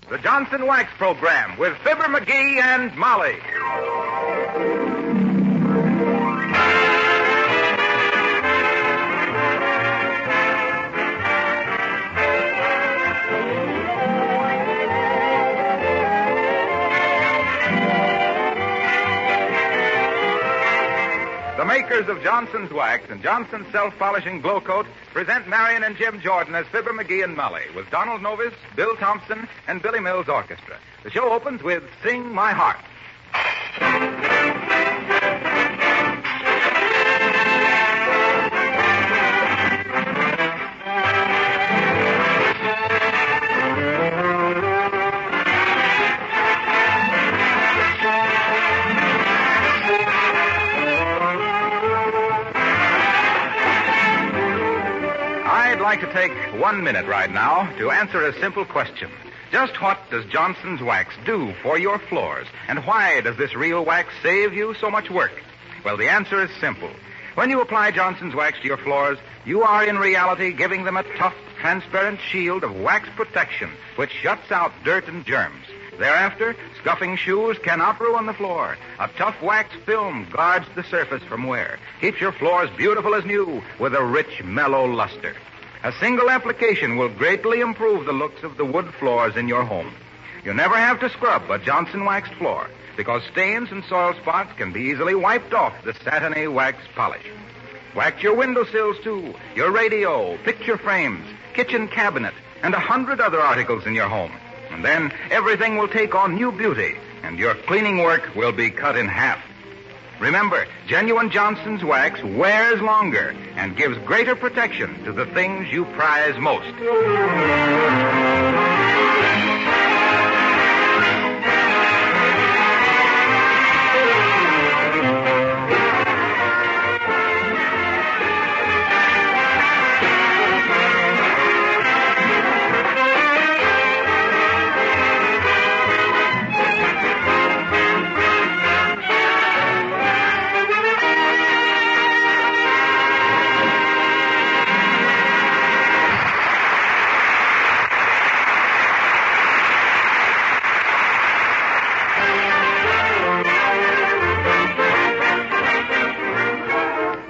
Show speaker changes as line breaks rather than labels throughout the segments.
the Johnson Wax Program with Fibber, McGee, and Molly. The makers of Johnson's Wax and Johnson's Self-Polishing Glow Coat present Marion and Jim Jordan as Fibber, McGee, and Molly with Donald Novis, Bill Thompson, and Billy Mills Orchestra. The show opens with Sing My Heart. I'd like to take 1 minute right now to answer a simple question. Just what does Johnson's Wax do for your floors? And why does this real wax save you so much work? Well, the answer is simple. When you apply Johnson's Wax to your floors, you are in reality giving them a tough, transparent shield of wax protection, which shuts out dirt and germs. Thereafter, scuffing shoes cannot ruin the floor. A tough wax film guards the surface from wear, keeps your floors beautiful as new with a rich, mellow luster. A single application will greatly improve the looks of the wood floors in your home. You never have to scrub a Johnson waxed floor because stains and soil spots can be easily wiped off the satiny wax polish. Wax your windowsills, too, your radio, picture frames, kitchen cabinet, and 100 other articles in your home. And then everything will take on new beauty, and your cleaning work will be cut in half. Remember, genuine Johnson's Wax wears longer and gives greater protection to the things you prize most.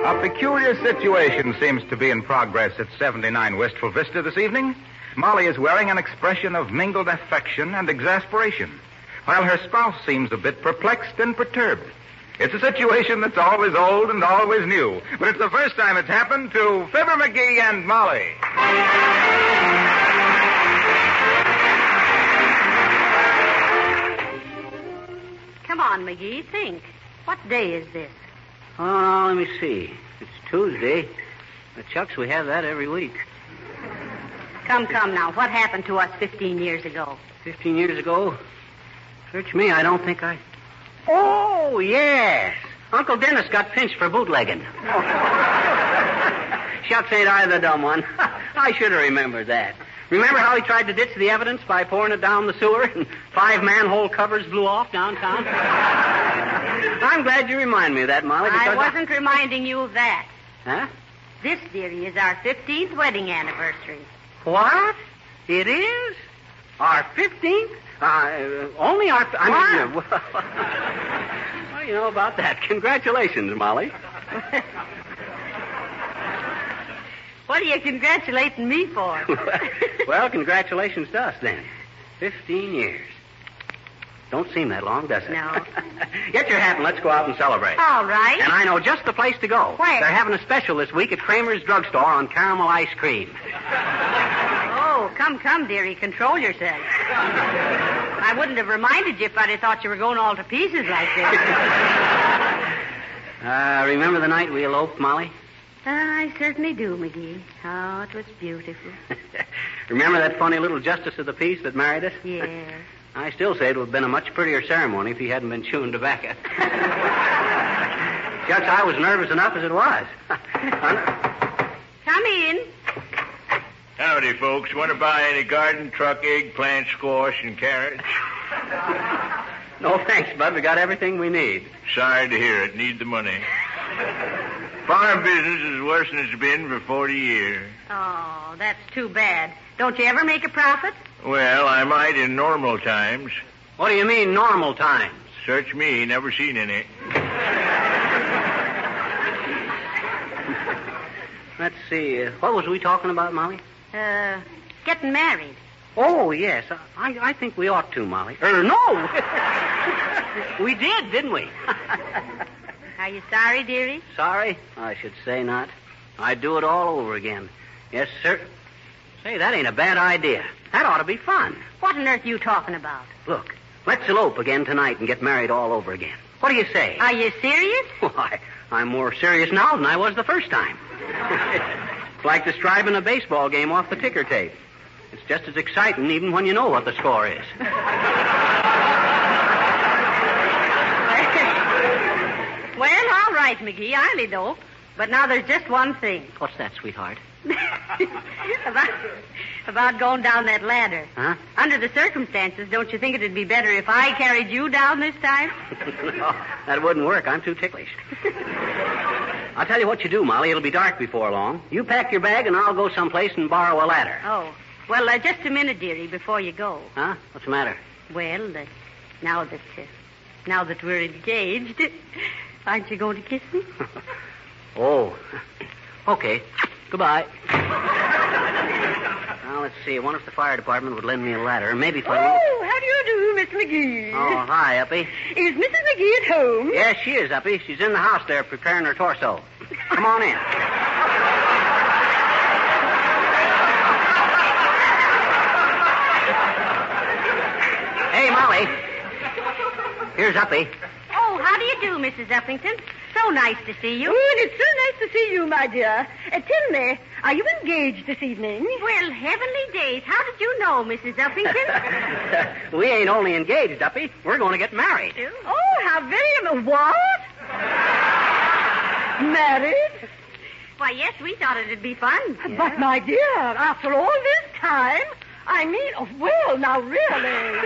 A peculiar situation seems to be in progress at 79 Wistful Vista this evening. Molly is wearing an expression of mingled affection and exasperation, while her spouse seems a bit perplexed and perturbed. It's a situation that's always old and always new, but it's the first time it's happened to Fibber, McGee, and Molly.
Come on, McGee, think. What day is this?
Oh, let me see. It's Tuesday. The Chucks, we have that every week.
Come now. What happened to us 15 years ago?
15 years ago? Search me, I don't think I... Oh, yes. Uncle Dennis got pinched for bootlegging. Shucks, ain't I the dumb one? I should have remembered that. Remember how he tried to ditch the evidence by pouring it down the sewer and 5 manhole covers blew off downtown? I'm glad you remind me of that, Molly.
I wasn't reminding you of that.
Huh?
This, dearie, is our 15th wedding anniversary.
What? It is? Our 15th? Only our... Well, you know about that. Congratulations, Molly.
What are you congratulating me for?
Well, congratulations to us, then. 15 years. Don't seem that long, does it?
No.
Get your hat and let's go out and celebrate.
All right.
And I know just the place to go.
Where?
They're having a special this week at Kramer's Drugstore on caramel ice cream.
Oh, come, dearie. Control yourself. I wouldn't have reminded you if I'd have thought you were going all to pieces like this.
Remember the night we eloped, Molly?
I certainly do, McGee. Oh, it was beautiful.
Remember that funny little justice of the peace that married us?
Yes.
I still say it would have been a much prettier ceremony if he hadn't been chewing tobacco. Shucks, I was nervous enough as it was.
Come in.
Howdy, folks. Want to buy any garden, truck, eggplant, squash, and carrots?
No, thanks, Bud. We got everything we need.
Sorry to hear it. Need the money. Farm business is worse than it's been for 40 years.
Oh, that's too bad. Don't you ever make a profit?
Well, I might in normal times.
What do you mean, normal times?
Search me, never seen any.
Let's see. What was we talking about, Molly?
Getting married.
Oh, yes. I think we ought to, Molly. No! We did, didn't we?
Are you sorry, dearie?
Sorry? I should say not. I'd do it all over again. Yes, sir. Say, that ain't a bad idea. That ought to be fun.
What on earth are you talking about?
Look, let's elope again tonight and get married all over again. What do you say?
Are you serious?
Why, I'm more serious now than I was the first time. It's like describing a baseball game off the ticker tape. It's just as exciting even when you know what the score is.
Well, all right, McGee, I'll elope. But now there's just one thing.
What's that, sweetheart?
About going down that ladder.
Huh?
Under the circumstances, don't you think it'd be better if I carried you down this time?
No, that wouldn't work. I'm too ticklish. I'll tell you what you do, Molly. It'll be dark before long. You pack your bag, and I'll go someplace and borrow a ladder.
Oh. Well, just a minute, dearie, before you go.
Huh? What's the matter?
Well, now that we're engaged, aren't you going to kiss me?
Oh. Okay. Goodbye. Now, let's see. I wonder if the fire department would lend me a ladder. Maybe if I...
Oh, how do you do, Miss McGee?
Oh, hi, Uppy.
Is Mrs. McGee at home?
Yes, she is, Uppy. She's in the house there preparing her torso. Come on in. Hey, Molly. Here's Uppy.
Oh, how do you do, Mrs. Uppington? So nice to see you.
Oh, and it's so nice to see you, my dear. Tell me, are you engaged this evening?
Well, heavenly days. How did you know, Mrs. Uppington?
We ain't only engaged, Uppy. We're going to get married.
Oh, how very... What? Married?
Why, yes, we thought it'd be fun.
But, my dear, after all this time... I mean, oh, well, now, really.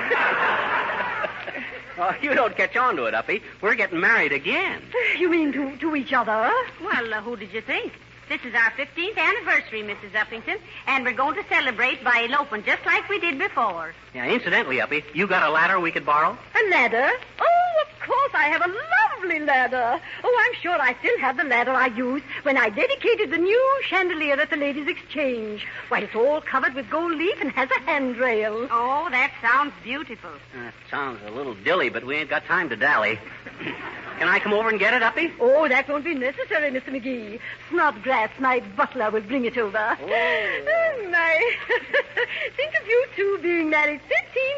Oh, you don't catch on to it, Uppy. We're getting married again.
You mean to each other?
Well, who did you think? This is our 15th anniversary, Mrs. Uppington, and we're going to celebrate by eloping just like we did before.
Yeah, incidentally, Uppy, you got a ladder we could borrow?
A ladder? Oh, of course, I have a lovely ladder. Oh, I'm sure I still have the ladder I used when I dedicated the new chandelier at the Ladies' Exchange. Why, it's all covered with gold leaf and has a handrail.
Oh, that sounds beautiful.
That sounds a little dilly, but we ain't got time to dally. Can I come over and get it, Uppy?
Oh, that won't be necessary, Mr. McGee. Snodgrass, my butler, will bring it over.
Oh.
My. Think of you two being married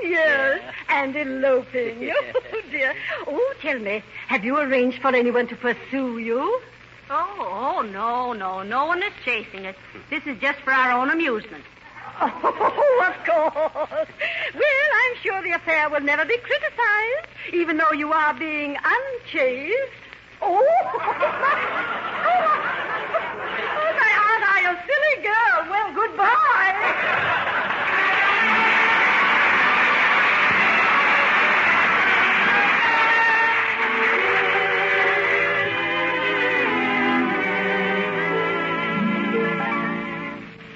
15 years and eloping.
Yeah.
Oh, dear. Oh, tell me, have you arranged for anyone to pursue you?
Oh, no. No one is chasing us. This is just for our own amusement.
Oh, of course. Well, I'm sure the affair will never be criticized, even though you are being unchaste. Oh, my aunt, I a silly girl. Well, goodbye.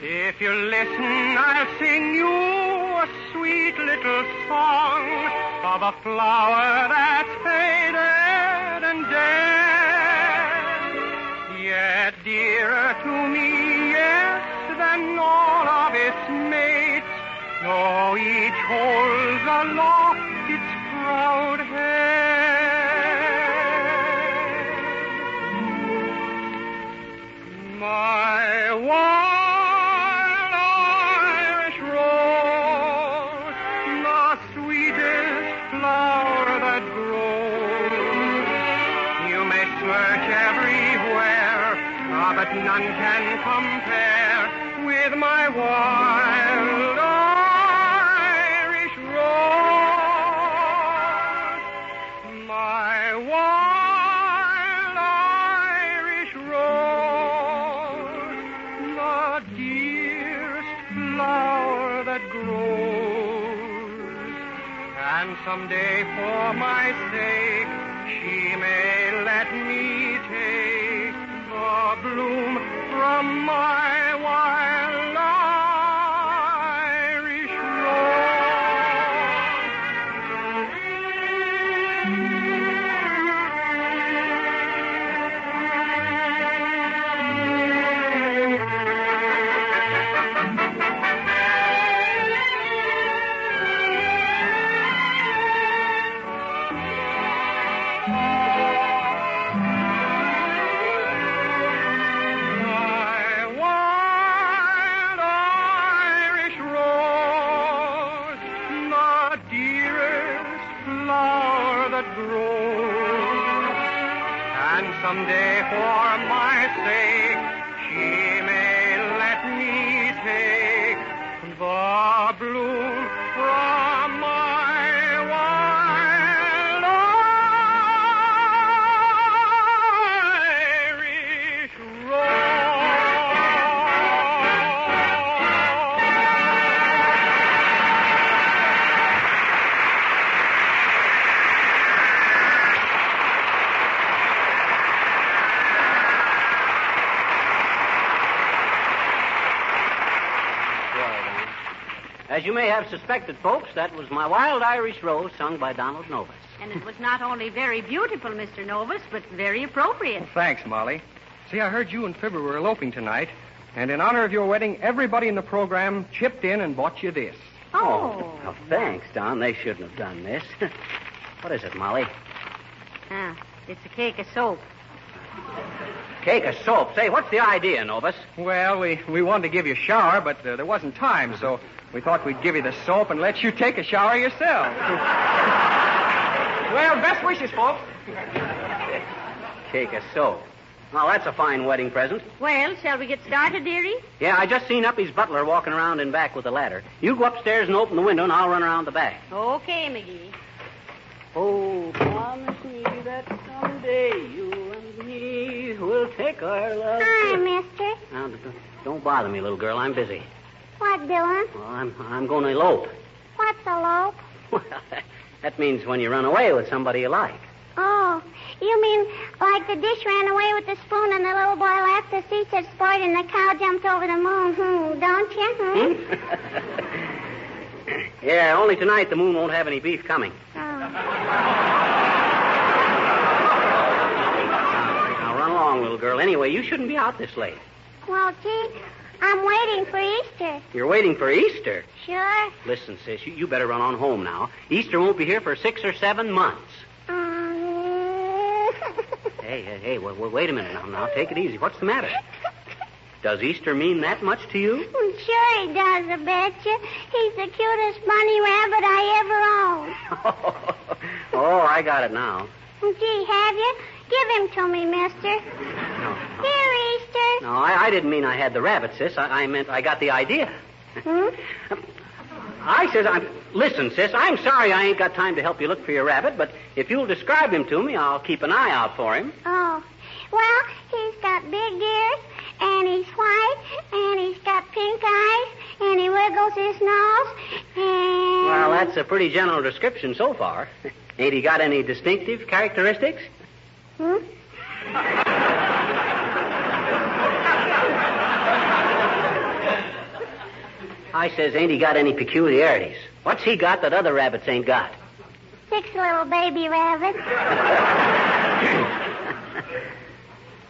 If you listen, I'll sing you a sweet little song of a flower that's faded and dead, yet dearer to me, yes, than all of its mates, though each holds aloft its proud head. My wild Irish rose, the sweetest flower that grows. You may search everywhere, but none can compare with my wild Irish rose. My wild Irish rose, the dearest flower that grows. And someday for my sake she may let me take the a bloom from my wild Irish someday for my sake she may let me take the bloom from my wild Irish
As you may have suspected, folks, that was My Wild Irish Rose, sung by Donald Novus.
And it was not only very beautiful, Mr. Novus, but very appropriate.
Well, thanks, Molly. See, I heard you and Fibber were eloping tonight, and in honor of your wedding, everybody in the program chipped in and bought you this.
Oh, thanks, Don. They shouldn't have done this. What is it, Molly?
It's a cake of soap.
Cake of soap. Say, what's the idea, Novus?
Well, we wanted to give you a shower, but there wasn't time, so we thought we'd give you the soap and let you take a shower yourself. Well, best wishes, folks.
Cake of soap. Well, that's a fine wedding present.
Well, shall we get started, dearie?
Yeah, I just seen Uppy's butler walking around in back with a ladder. You go upstairs and open the window, and I'll run around the back.
Okay, McGee.
Oh, promise me that someday you and me will take our love.
Hi, mister.
Now, don't bother me, little girl. I'm busy.
What doing?
Well, I'm going to elope.
What's elope?
Well, that means when you run away with somebody you like.
Oh, you mean like the dish ran away with the spoon and the little boy left the seats at sport and the cow jumped over the moon, don't you?
Yeah, only tonight the moon won't have any beef coming.
Oh.
Now run along, little girl. Anyway, you shouldn't be out this late.
Well, gee, I'm waiting for Easter.
You're waiting for Easter?
Sure.
Listen, sis, you better run on home now. Easter won't be here for 6 or 7 months. Hey, well, wait a minute now. Take it easy. What's the matter? Does Easter mean that much to you?
Sure he does, I betcha. He's the cutest bunny rabbit I ever owned.
Oh, I got it now.
Gee, have you? Give him to me, mister.
No.
Here, Easter.
No, I didn't mean I had the rabbit, sis. I meant I got the idea. Listen, sis, I'm sorry I ain't got time to help you look for your rabbit, but if you'll describe him to me, I'll keep an eye out for him.
Oh, well, he's got big ears, and he's white, and he's got pink eyes, and he wiggles his nose, and...
Well, that's a pretty general description so far. Ain't he got any distinctive characteristics? I says, ain't he got any peculiarities? What's he got that other rabbits ain't got?
6 little baby rabbits.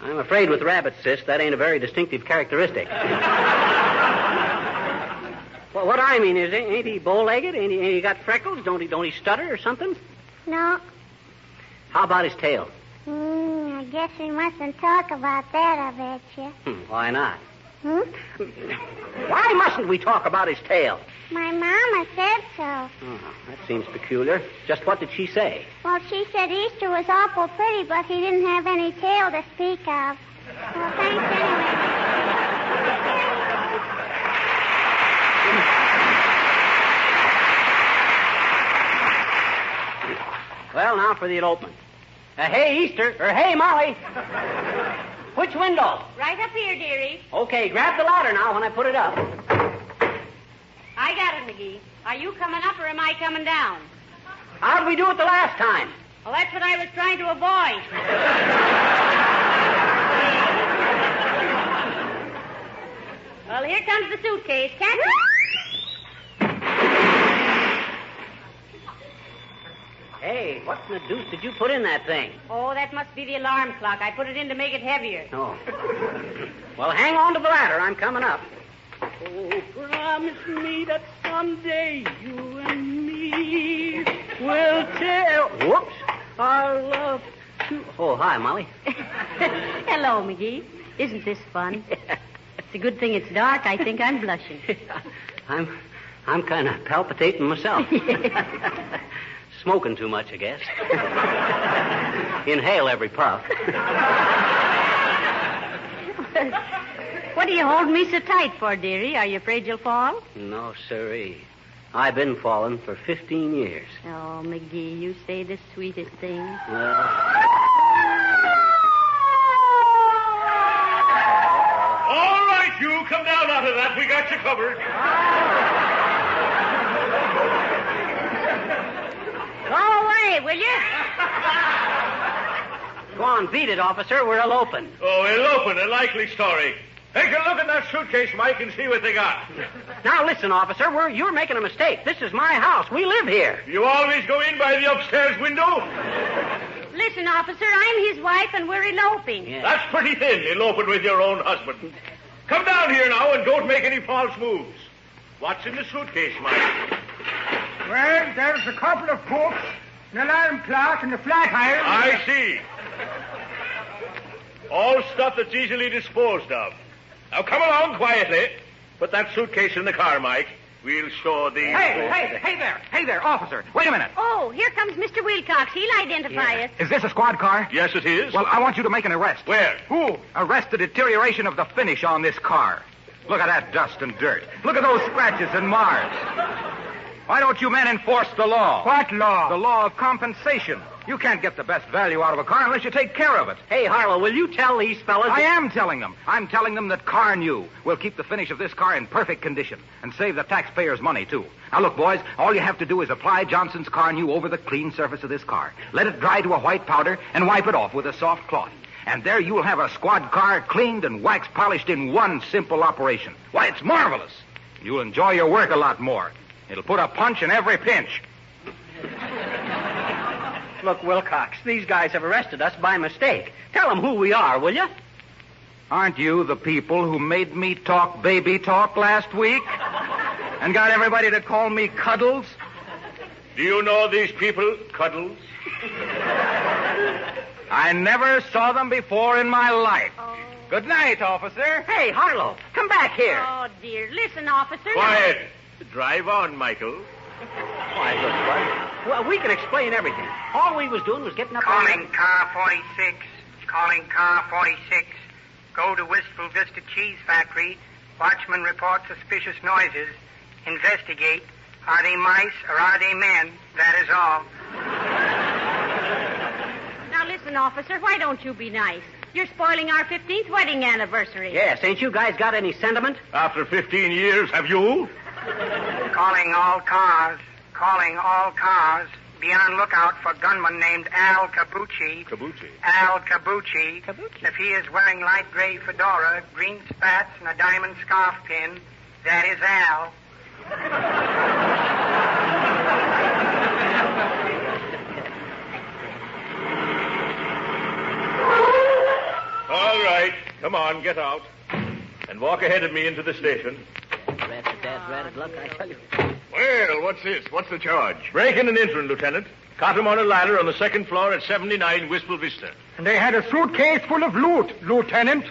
I'm afraid with rabbits, sis, that ain't a very distinctive characteristic. Well, what I mean is, ain't he bow-legged? Ain't he got freckles? Don't he stutter or something?
No.
How about his tail?
I guess we mustn't talk about that, I betcha.
Why not? Why mustn't we talk about his tail?
My mama said so.
Oh, that seems peculiar. Just what did she say?
Well, she said Easter was awful pretty, but he didn't have any tail to speak of. Well, thanks anyway.
Well, now for the elopement. Hey, Easter, or hey, Molly. Which window?
Right up here, dearie.
Okay, grab the ladder now when I put it up.
I got it, McGee. Are you coming up or am I coming down?
How'd we do it the last time?
Well, that's what I was trying to avoid. Well, here comes the suitcase. Catch it.
Hey, what in the deuce did you put in that thing?
Oh, that must be the alarm clock. I put it in to make it heavier.
Oh. Well, hang on to the ladder. I'm coming up. Oh, promise me that someday you and me will tell. Whoops. Our love to... Oh, hi, Molly.
Hello, McGee. Isn't this fun? It's a good thing it's dark. I think I'm blushing.
I'm kind of palpitating myself. Smoking too much, I guess. Inhale every puff.
What do you hold me so tight for, dearie? Are you afraid you'll fall?
No, sirree. I've been falling for 15 years.
Oh, McGee, you say the sweetest things.
Well...
All right, you. Come down out of that. We got you covered.
Go away, will you?
Go on, beat it, officer. We're eloping.
Oh, eloping. A likely story. Take a look at that suitcase, Mike, and see what they got.
Now, listen, officer. You're making a mistake. This is my house. We live here.
You always go in by the upstairs window?
Listen, officer, I'm his wife, and we're eloping.
Yeah.
That's pretty thin, eloping with your own husband. Come down here now and don't make any false moves. What's in the suitcase, Mike?
Well, there's a couple of books, an alarm clock, and a flat iron.
I see. All stuff that's easily disposed of. Now, come along quietly. Put that suitcase in the car, Mike. We'll show the...
Hey there, officer. Wait a minute.
Oh, here comes Mr. Wilcox. He'll identify us.
Is this a squad car?
Yes, it is.
Well, I want you to make an arrest.
Where?
Who? Arrest the deterioration of the finish on this car. Look at that dust and dirt. Look at those scratches and mars. Why don't you men enforce the law?
What law?
The law of compensation. You can't get the best value out of a car unless you take care of it.
Hey, Harlow, will you tell these fellas...
I am telling them. I'm telling them that Car New will keep the finish of this car in perfect condition and save the taxpayers money, too. Now, look, boys, all you have to do is apply Johnson's Car New over the clean surface of this car. Let it dry to a white powder and wipe it off with a soft cloth. And there you will have a squad car cleaned and wax polished in one simple operation. Why, it's marvelous. You'll enjoy your work a lot more. It'll put a punch in every pinch.
Look, Wilcox, these guys have arrested us by mistake. Tell them who we are, will you?
Aren't you the people who made me talk baby talk last week? And got everybody to call me Cuddles?
Do you know these people, Cuddles?
I never saw them before in my life. Oh. Good night, officer.
Hey, Harlow, come back here.
Oh, dear. Listen, officer.
Quiet. Drive on, Michael.
Why, look, bud. Well, we can explain everything. All we was doing was getting up...
Calling car 46. Calling car 46. Go to Wistful Vista Cheese Factory. Watchman report suspicious noises. Investigate. Are they mice or are they men? That is all.
Now, listen, officer, why don't you be nice? You're spoiling our 15th wedding anniversary.
Yes, ain't you guys got any sentiment?
After 15 years, have you?
Calling all cars. Calling all cars. Be on lookout for gunman named Al Cabucci.
Cabucci.
Al Cabucci. If he is wearing light gray fedora, green spats, and a diamond scarf pin, that is Al.
All right. Come on, get out. And walk ahead of me into the station.
Ratted luck, I tell you.
Well, what's this? What's the charge? Breaking and entering, Lieutenant. Caught him on a ladder on the second floor at 79 Wistful Vista.
And they had a suitcase full of loot, Lieutenant.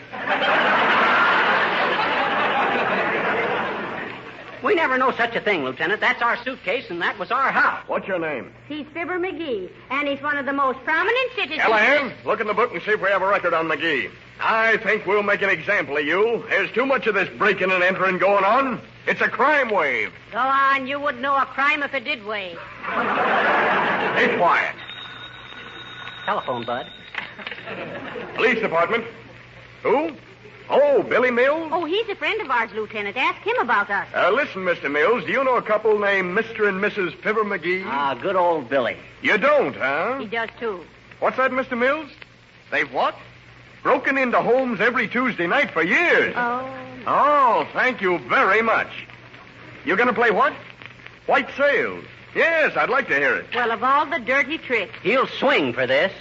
We never know such a thing, Lieutenant. That's our suitcase, and that was our house.
What's your name?
He's Fibber McGee, and he's one of the most prominent citizens...
Callahan, look in the book and see if we have a record on McGee. I think we'll make an example of you. There's too much of this breaking and entering going on. It's a crime wave.
Go on, you wouldn't know a crime if it did wave.
Be quiet.
Telephone, Bud.
Police department. Who? Oh, Billy Mills?
Oh, he's a friend of ours, Lieutenant. Ask him about us.
Listen, Mr. Mills, do you know a couple named Mr. and Mrs. Fibber McGee?
Ah, good old Billy.
You don't, huh?
He does, too.
What's that, Mr. Mills? They've what? Broken into homes every Tuesday night for years.
Oh,
Oh, thank you very much. You going to play what? White sails. Yes, I'd like to hear it.
Well, of all the dirty tricks.
He'll swing for this.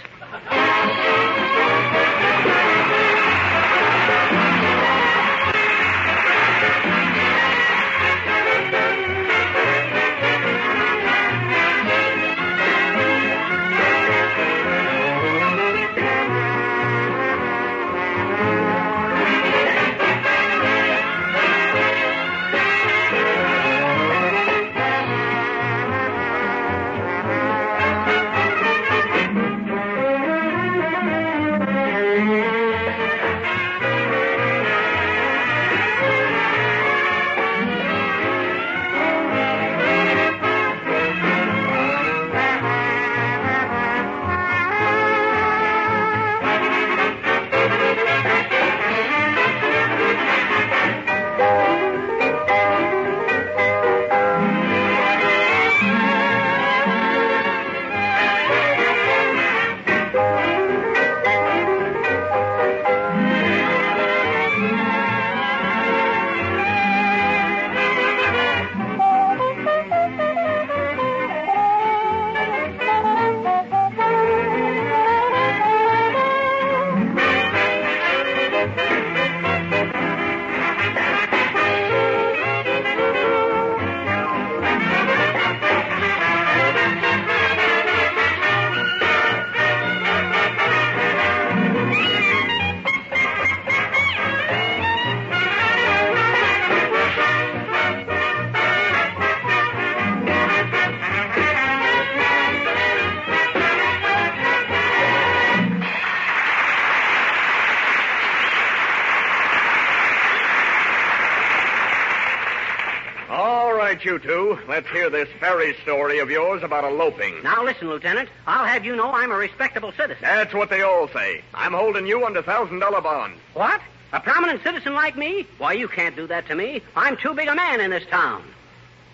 You two, let's hear this fairy story of yours about eloping.
Now listen, Lieutenant. I'll have you know I'm a respectable citizen.
That's what they all say. I'm holding you under $1,000 bond.
What? A prominent citizen like me? Why, you can't do that to me. I'm too big a man in this town.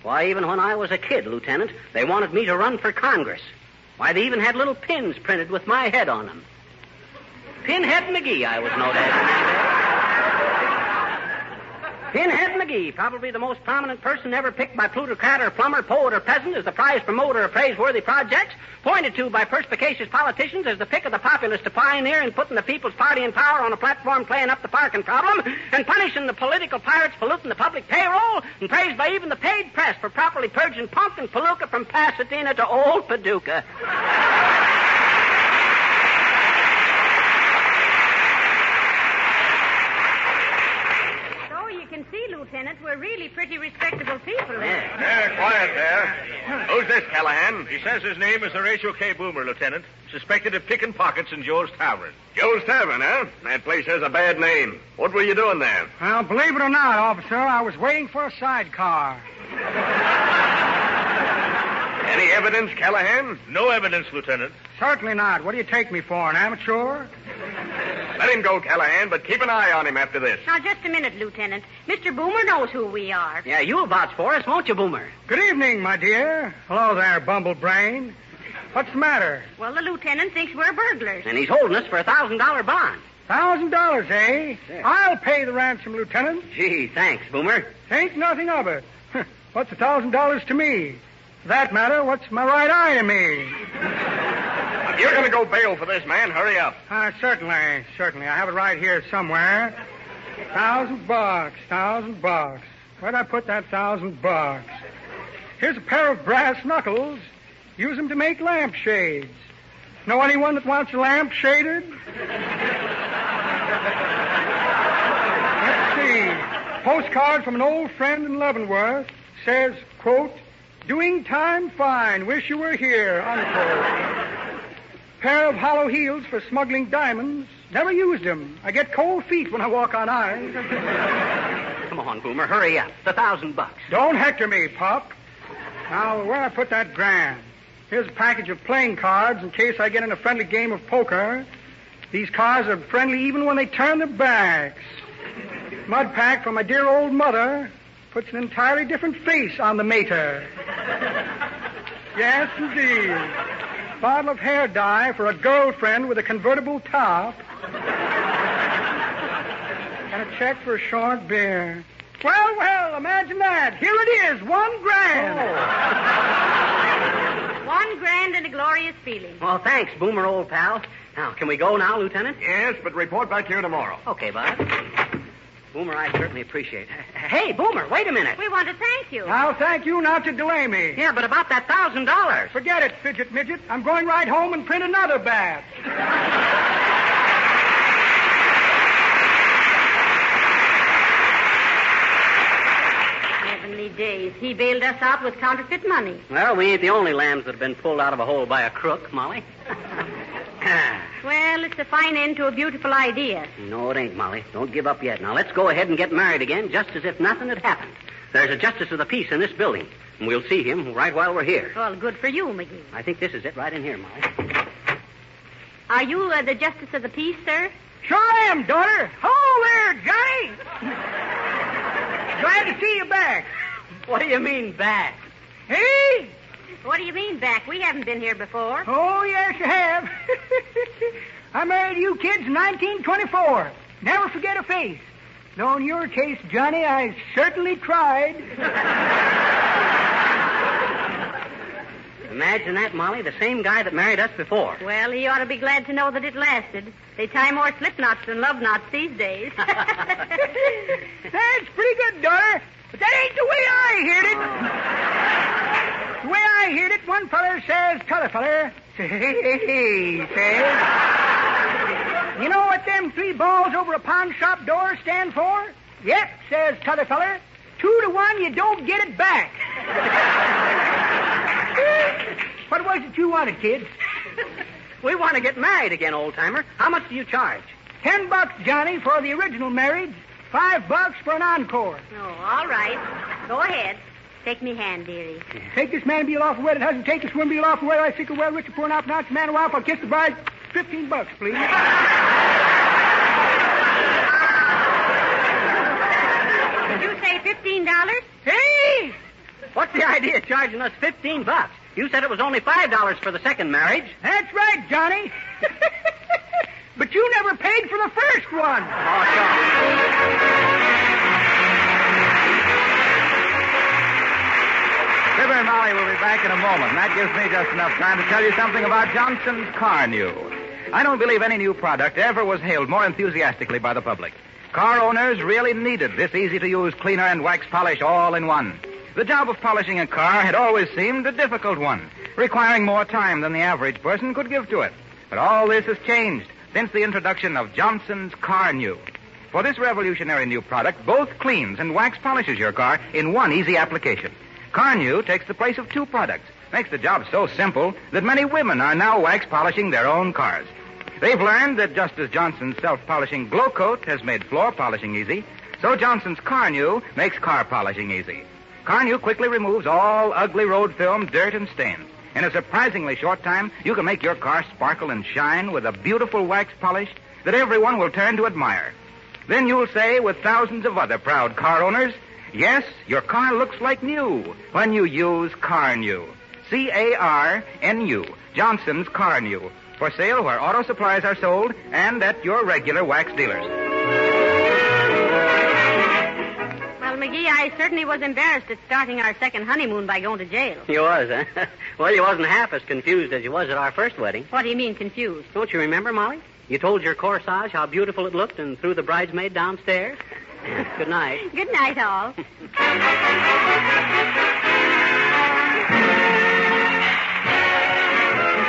Why, even when I was a kid, Lieutenant, they wanted me to run for Congress. Why, they even had little pins printed with my head on them. Pinhead McGee, I was known as. Pinhead McGee, probably the most prominent person ever picked by plutocrat or plumber, poet or peasant as the prize promoter of praiseworthy projects, pointed to by perspicacious politicians as the pick of the populace to pioneer in putting the People's Party in power on a platform playing up the parking problem, and punishing the political pirates polluting the public payroll, and praised by even the paid press for properly purging punk and palooka from Pasadena to Old Paducah.
Lieutenant, we're really pretty respectable people there.
Yeah, quiet there. Who's this, Callahan?
He says his name is Horatio K. Boomer, Lieutenant. Suspected of picking pockets in Joe's Tavern.
Joe's Tavern, huh? That place has a bad name. What were you doing there?
Well, believe it or not, officer, I was waiting for a sidecar.
Any evidence, Callahan?
No evidence, Lieutenant.
Certainly not. What do you take me for, an amateur?
Let him go, Callahan, but keep an eye on him after this.
Now, just a minute, Lieutenant. Mr. Boomer knows who we are.
Yeah, you'll vouch for us, won't you, Boomer?
Good evening, my dear. Hello there, Bumblebrain. What's the matter?
Well, the lieutenant thinks we're burglars.
And he's holding us for a $1,000 bond.
$1,000, eh?
Yeah.
I'll pay the ransom, Lieutenant.
Gee, thanks, Boomer.
Ain't nothing of it. What's $1,000 to me? For that matter, what's my right eye to me?
If you're going to go bail for this man, hurry up.
Certainly. I have it right here somewhere. $1,000. $1,000. Where'd I put that $1,000? Here's a pair of brass knuckles. Use them to make lampshades. Know anyone that wants a lamp shaded? Let's see. Postcard from an old friend in Leavenworth. Says, quote, "Doing time fine. Wish you were here," unquote. Pair of hollow heels for smuggling diamonds. Never used them. I get cold feet when I walk on ice.
Come on, Boomer, hurry up. The $1,000.
Don't hector me, Pop. Now, where I put that grand? Here's a package of playing cards in case I get in a friendly game of poker. These cards are friendly even when they turn their backs. Mud pack from my dear old mother puts an entirely different face on the mater. Yes, indeed. Bottle of hair dye for a girlfriend with a convertible top. And A check for short beer. Well, imagine that. Here it is, $1,000.
$1,000 and a glorious feeling.
Well, thanks, Boomer, old pal. Now, can we go now, Lieutenant?
Yes, but report back here tomorrow.
Okay, Bud. Boomer, I certainly appreciate it. Hey, Boomer, wait a minute.
We want to thank you.
I'll thank you not to delay me.
Yeah, but about that $1,000.
Forget it, Fidget Midget. I'm going right home and print another batch.
Heavenly days. He bailed us out with counterfeit money.
Well, we ain't the only lambs that have been pulled out of a hole by a crook, Molly.
Well, it's a fine end to a beautiful idea.
No, it ain't, Molly. Don't give up yet. Now, let's go ahead and get married again, just as if nothing had happened. There's a justice of the peace in this building, and we'll see him right while we're here.
Well, good for you, McGee.
I think this is it right in here, Molly.
Are you the justice of the peace, sir?
Sure am, daughter. Oh, there, Johnny. Glad to see you back.
What do you mean, back?
Hey?
What do you mean back? We haven't been here before.
Oh, yes, you have. I married you kids in 1924. Never forget a face. Though in your case, Johnny, I certainly tried.
Imagine that, Molly, the same guy that married us before.
Well, he ought to be glad to know that it lasted. They tie more slip knots than love knots these days.
That's pretty good, daughter. But that ain't the way I heard it. The way I heard it, one feller says to t'other feller, says, you know what them 3 balls over a pawn shop door stand for? Yep, says t'other feller. 2 to 1, you don't get it back. What was it you wanted, kids?
We want to get married again, old-timer. How much do you charge?
$10, Johnny, for the original marriage. $5 for an encore.
Oh, all right. Go ahead. Take me hand, dearie.
Take this man be lawful wedded husband. Take this woman be lawful wedded. I think a well rich poor not pronounce man a wife. I'll kiss the bride. $15, please.
Did you say $15?
Hey!
What's the idea of charging us $15? You said it was only $5 for the second marriage.
That's right, Johnny. But you never paid for the first one.
Oh, sure.
Fibber and Molly will be back in a moment, and that gives me just enough time to tell you something about Johnson's Car New. I don't believe any new product ever was hailed more enthusiastically by the public. Car owners really needed this easy-to-use cleaner and wax polish all in one. The job of polishing a car had always seemed a difficult one, requiring more time than the average person could give to it. But all this has changed since the introduction of Johnson's Car New. For this revolutionary new product both cleans and wax polishes your car in one easy application. Car New takes the place of 2 products, makes the job so simple that many women are now wax polishing their own cars. They've learned that just as Johnson's self-polishing Glow Coat has made floor polishing easy, so Johnson's Car New makes car polishing easy. Car New quickly removes all ugly road film, dirt, and stains. In a surprisingly short time, you can make your car sparkle and shine with a beautiful wax polish that everyone will turn to admire. Then you'll say, with thousands of other proud car owners, yes, your car looks like new when you use Car New. C-A-R-N-U, Johnson's Car New. For sale where auto supplies are sold and at your regular wax dealers.
Well, McGee, I certainly was embarrassed at starting our second honeymoon by going to jail.
You was, huh? Well, you wasn't half as confused as you was at our first wedding.
What do you mean, confused?
Don't you remember, Molly? You told your corsage how beautiful it looked and threw the bridesmaid downstairs. Good night.
Good night, all.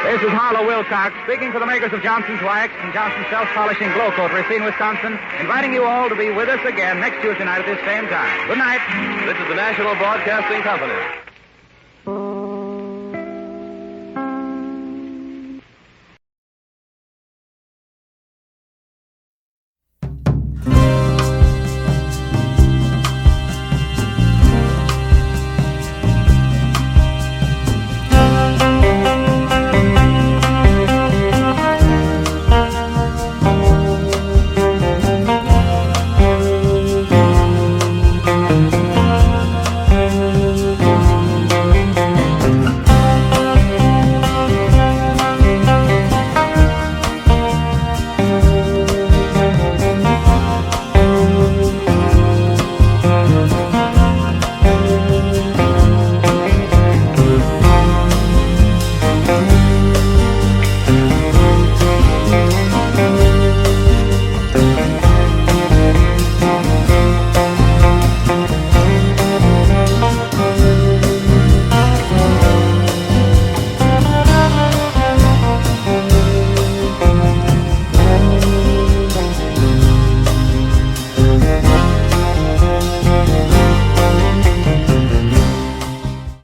This is Harlow Wilcox speaking for the makers of Johnson's Wax and Johnson's Self-Polishing Glow Coat, Racine, Wisconsin, inviting you all to be with us again next Tuesday night at this same time. Good night.
This is the National Broadcasting Company.